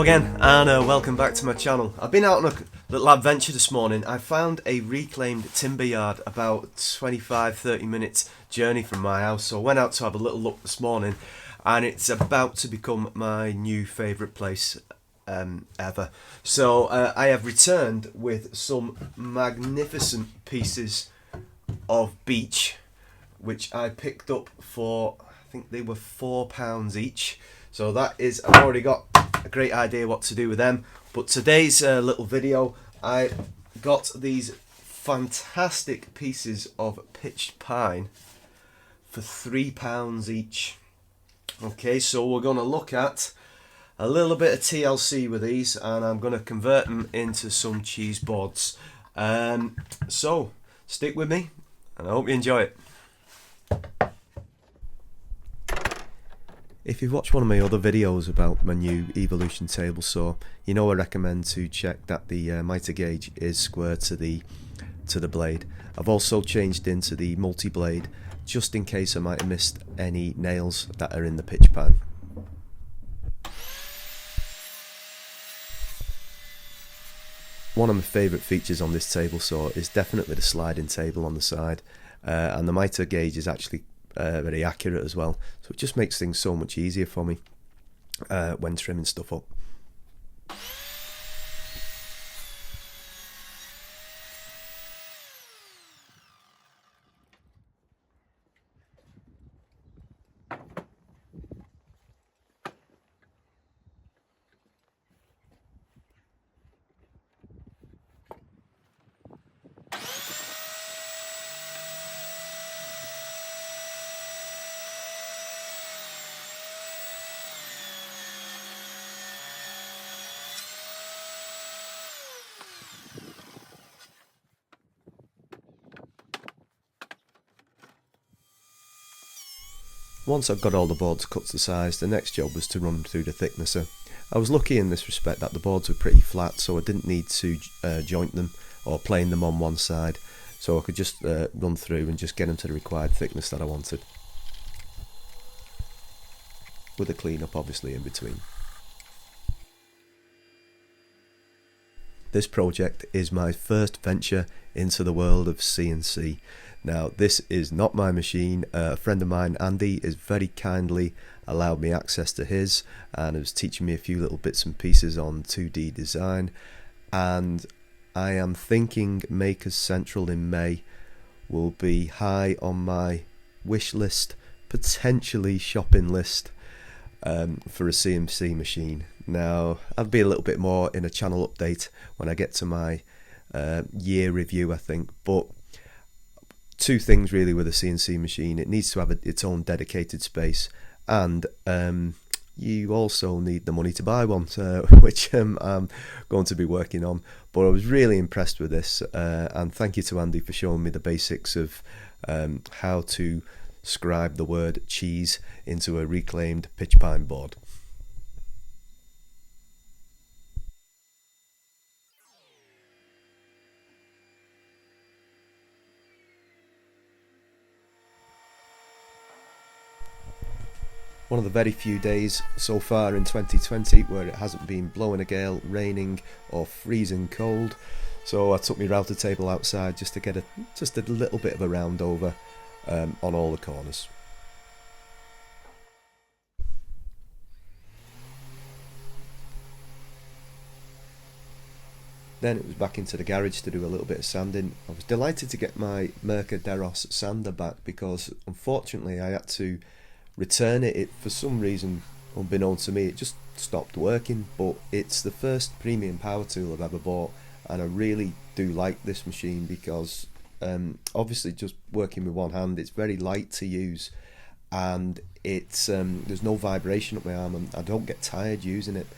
Hello again, and welcome back to my channel. I've been out on a little adventure this morning. I found a reclaimed timber yard about 25-30 minutes journey from my house, so I went out to have a little look this morning, and it's about to become my new favourite place ever. So I have returned with some magnificent pieces of beech, which I picked up for, I think they were £4 each. So that is, I've already got a great idea what to do with them. But today's little video, I got these fantastic pieces of pitched pine for £3 each. Okay, so we're going to look at a little bit of TLC with these, and I'm going to convert them into some cheese boards. So stick with me, and I hope you enjoy it. If you've watched one of my other videos about my new Evolution table saw, you know I recommend to check that the mitre gauge is square to the blade. I've also changed into the multi-blade just in case I might have missed any nails that are in the pitch pine. One of my favourite features on this table saw is definitely the sliding table on the side, and the mitre gauge is actually very accurate as well, so it just makes things so much easier for me when trimming stuff up. Once I've got all the boards cut to size, the next job was to run them through the thicknesser. I was lucky in this respect that the boards were pretty flat, so I didn't need to joint them or plane them on one side, so I could just run through and just get them to the required thickness that I wanted, with a clean up obviously in between. This project is my first venture into the world of CNC. Now, this is not my machine. A friend of mine, Andy, has very kindly allowed me access to his and is teaching me a few little bits and pieces on 2D design. And I am thinking Makers Central in May will be high on my wish list, potentially shopping list, for a CNC machine. Now, I'll be a little bit more in a channel update when I get to my year review, I think. But two things really with a CNC machine: it needs to have its own dedicated space, and you also need the money to buy one, which I'm going to be working on. But I was really impressed with this, and thank you to Andy for showing me the basics of how to scribe the word cheese into a reclaimed pitch pine board. One of the very few days so far in 2020 where it hasn't been blowing a gale, raining or freezing cold, so I took my router table outside just to get a little bit of a round over on all the corners. Then it was back into the garage to do a little bit of sanding. I was delighted to get my Mercaderos sander back because unfortunately I had to return it. For some reason unbeknown to me, it just stopped working. But it's the first premium power tool I've ever bought, and I really do like this machine because obviously just working with one hand, it's very light to use, and it's there's no vibration up my arm, and I don't get tired using it.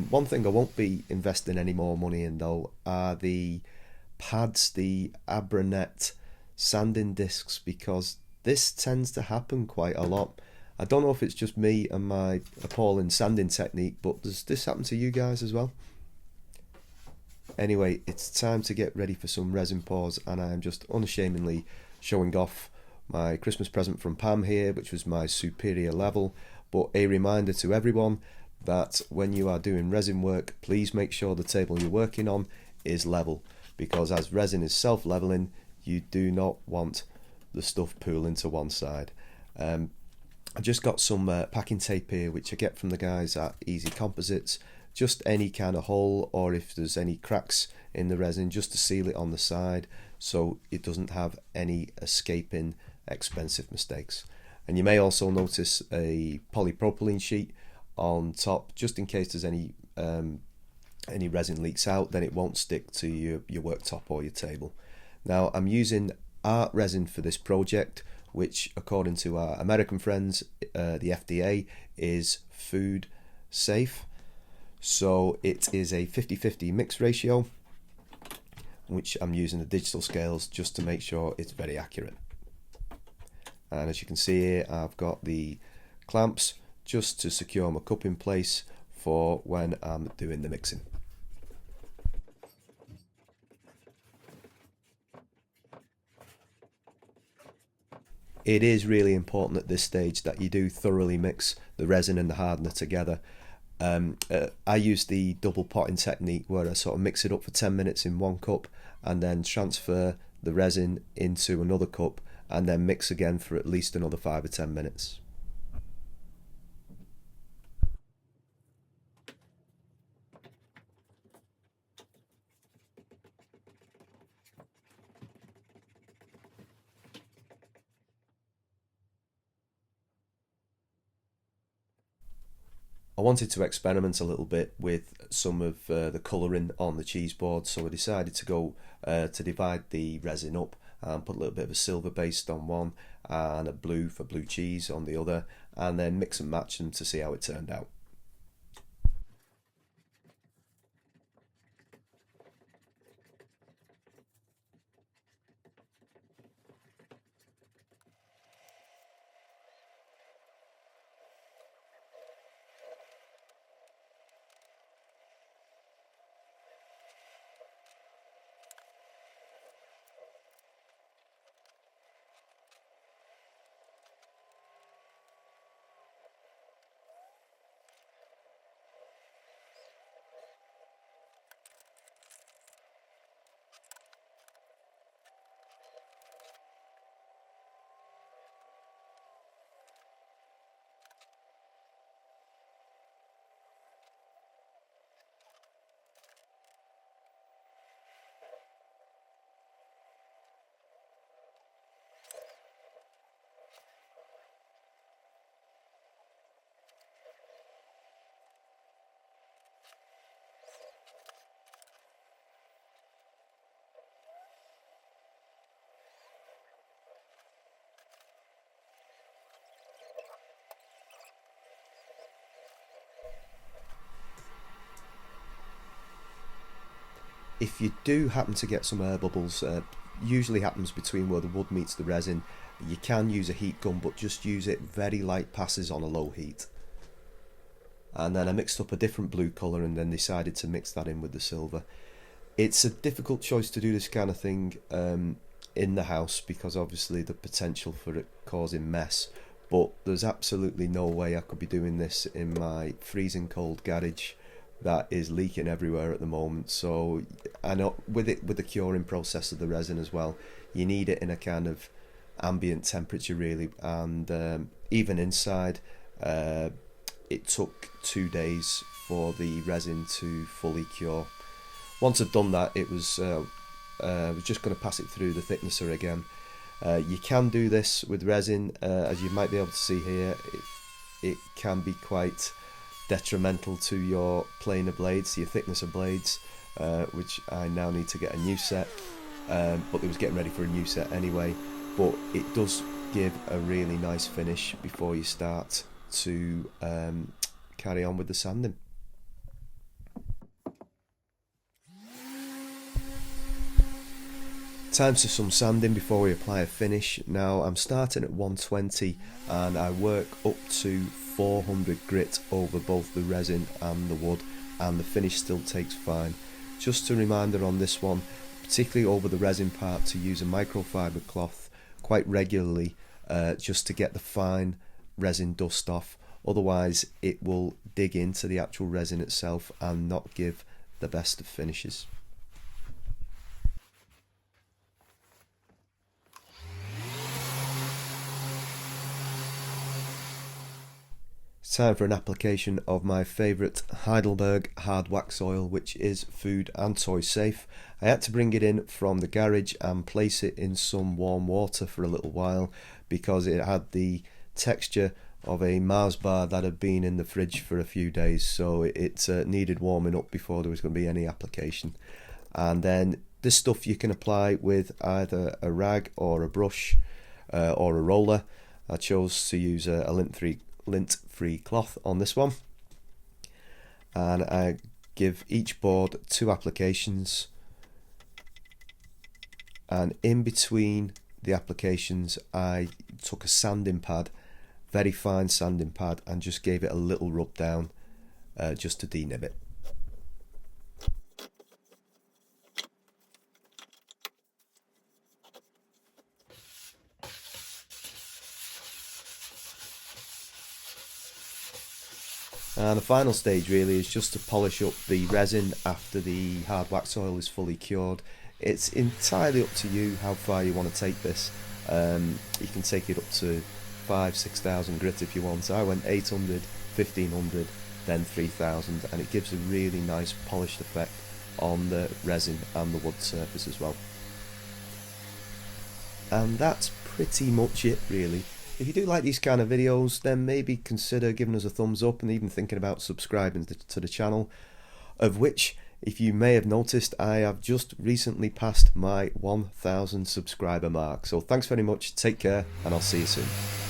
One thing I won't be investing any more money in though are the pads, the Abranet sanding discs, because this tends to happen quite a lot. I don't know if it's just me and my appalling sanding technique, but does this happen to you guys as well? Anyway, it's time to get ready for some resin pours, and I am just unashamedly showing off my Christmas present from Pam here, which was my superior level. But a reminder to everyone, that when you are doing resin work, please make sure the table you're working on is level, because as resin is self-leveling, you do not want the stuff pooling to one side. I just got some packing tape here, which I get from the guys at Easy Composites. Just any kind of hole, or if there's any cracks in the resin, just to seal it on the side so it doesn't have any escaping expensive mistakes. And you may also notice a polypropylene sheet on top, just in case there's any resin leaks out, then it won't stick to your worktop or your table. Now I'm using art resin for this project, which according to our American friends, the FDA, is food safe. So it is a 50-50 mix ratio, which I'm using the digital scales just to make sure it's very accurate. And as you can see here, I've got the clamps just to secure my cup in place for when I'm doing the mixing. It is really important at this stage that you do thoroughly mix the resin and the hardener together. I use the double potting technique, where I sort of mix it up for 10 minutes in one cup and then transfer the resin into another cup and then mix again for at least another 5 or 10 minutes. I wanted to experiment a little bit with some of the colouring on the cheese board, so I decided to go to divide the resin up and put a little bit of a silver based on one and a blue for blue cheese on the other, and then mix and match them to see how it turned out. If you do happen to get some air bubbles, usually happens between where the wood meets the resin, you can use a heat gun, but just use it very light passes on a low heat. And then I mixed up a different blue colour and then decided to mix that in with the silver. It's a difficult choice to do this kind of thing in the house, because obviously the potential for it causing mess, but there's absolutely no way I could be doing this in my freezing cold garage that is leaking everywhere at the moment. So I know with the curing process of the resin as well, you need it in a kind of ambient temperature really, and even inside it took 2 days for the resin to fully cure. Once I'd done that, it was I was just going to pass it through the thicknesser again. You can do this with resin, as you might be able to see here. It can be quite detrimental to your planer blades, your thicknesser blades, which I now need to get a new set, but it was getting ready for a new set anyway. But it does give a really nice finish before you start to carry on with the sanding. Time for some sanding before we apply a finish. Now I'm starting at 120 and I work up to 400 grit over both the resin and the wood, and the finish still takes fine. Just a reminder on this one, particularly over the resin part, to use a microfiber cloth quite regularly, just to get the fine resin dust off. otherwise it will dig into the actual resin itself and not give the best of finishes. It's time for an application of my favourite Heidelberg Hard Wax Oil, which is food and toy safe. I had to bring it in from the garage and place it in some warm water for a little while because it had the texture of a Mars bar that had been in the fridge for a few days, so it needed warming up before there was going to be any application. And then this stuff you can apply with either a rag or a brush or a roller. I chose to use a lint-free cloth on this one, and I give each board 2 applications, and in between the applications I took a sanding pad, very fine sanding pad, and just gave it a little rub down just to denib it. And the final stage really is just to polish up the resin after the hard wax oil is fully cured. It's entirely up to you how far you want to take this. You can take it up to 5,000-6,000 grit if you want. I went 800, 1,500, then 3,000, and it gives a really nice polished effect on the resin and the wood surface as well. And that's pretty much it really. If you do like these kind of videos, then maybe consider giving us a thumbs up and even thinking about subscribing to the channel, of which, if you may have noticed, I have just recently passed my 1,000 subscriber mark. So thanks very much, take care, and I'll see you soon.